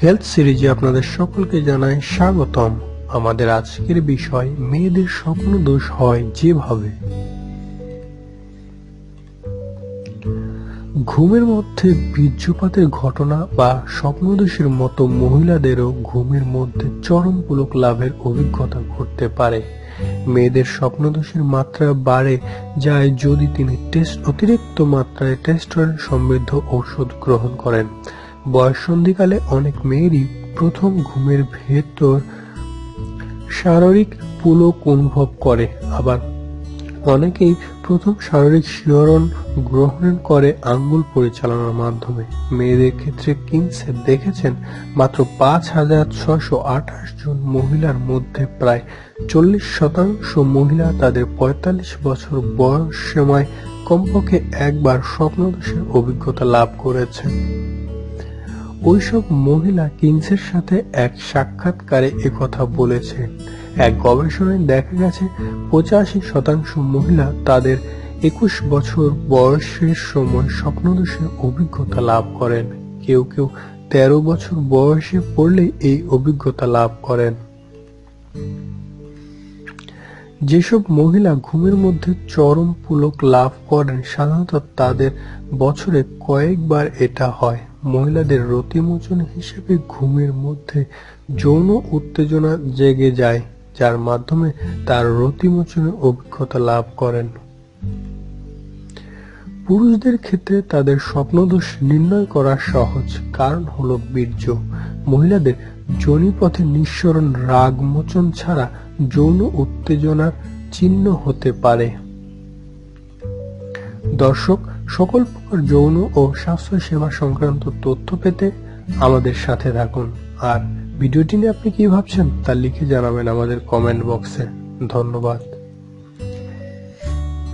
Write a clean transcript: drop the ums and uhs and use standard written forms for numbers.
Health সিরিজে আপনাদের সকলকে জানাই স্বাগতম। আমাদের আজকের বিষয় মেয়েদের স্বপ্ন দোষ হয় যেভাবে। ঘুমের মধ্যে বীর্যপাতের ঘটনা বা স্বপ্নদোষের মতো মহিলাদেরও ঘুমের মধ্যে চরম পুলক লাভের অভিজ্ঞতা ঘটতে পারে। মেয়েদের স্বপ্নদোষের মাত্রা বাড়ে যায় যদি তিনি অতিরিক্ত মাত্রায় টেস্টোস্টেরন সমৃদ্ধ ঔষধ গ্রহণ করেন। বয়ঃসন্ধিকালে অনেক মেয়েরই প্রথম ঘুমের ভেতর শারীরিক পুলক অনুভব করে, আবার অনেকেই প্রথম শারীরিক শিহরণ গ্রহণ করে আঙ্গুল পরিচালনার মাধ্যমে। মেয়েদের ক্ষেত্রে কিনসে দেখেছেন মাত্র ৫,৬২৮ জন মহিলার মধ্যে প্রায় ৪০% মহিলা তাদের ৪৫ বছর বয়স সময় কমপক্ষে একবার স্বপ্নদোষের অভিজ্ঞতা লাভ করেছেন। ওইসব মহিলা কিনসের সাথে এক সাক্ষাৎকারে একথা বলেছেন। এক গবেষণায় দেখা গেছে ৮৫% মহিলা তাদের ২১ বছর বয়সের সময় স্বপ্নদোষের অভিজ্ঞতা লাভ করেন। কেউ কেউ ১৩ বছর বয়সে পড়লেই এই অভিজ্ঞতা লাভ করেন। যেসব মহিলা ঘুমের মধ্যে চরম পুলক লাভ করেন সাধারণত তাদের বছরে কয়েকবার এটা হয়। মহিলাদের রতিমোচন হিসেবে ঘুমের মধ্যে যৌন উত্তেজনা জেগে যায়, যার মাধ্যমে তার রতিমোচনের অভিজ্ঞতা লাভ করেন। পুরুষদের ক্ষেত্রে তাদের স্বপ্নদোষ নির্ণয় করা সহজ, কারণ হলো বীর্য। মহিলাদের যোনিপথে নিঃসরণ রাগ মোচন ছাড়া যৌন উত্তেজনার চিহ্ন হতে পারে। দর্শক, সকল প্রকার যৌন ও স্বাস্থ্য সেবা সংক্রান্ত তথ্য পেতে আমাদের সাথে থাকুন। আর ভিডিওটি নিয়ে আপনি কি ভাবছেন তা লিখে জানাবেন আমাদের কমেন্ট বক্সে। ধন্যবাদ।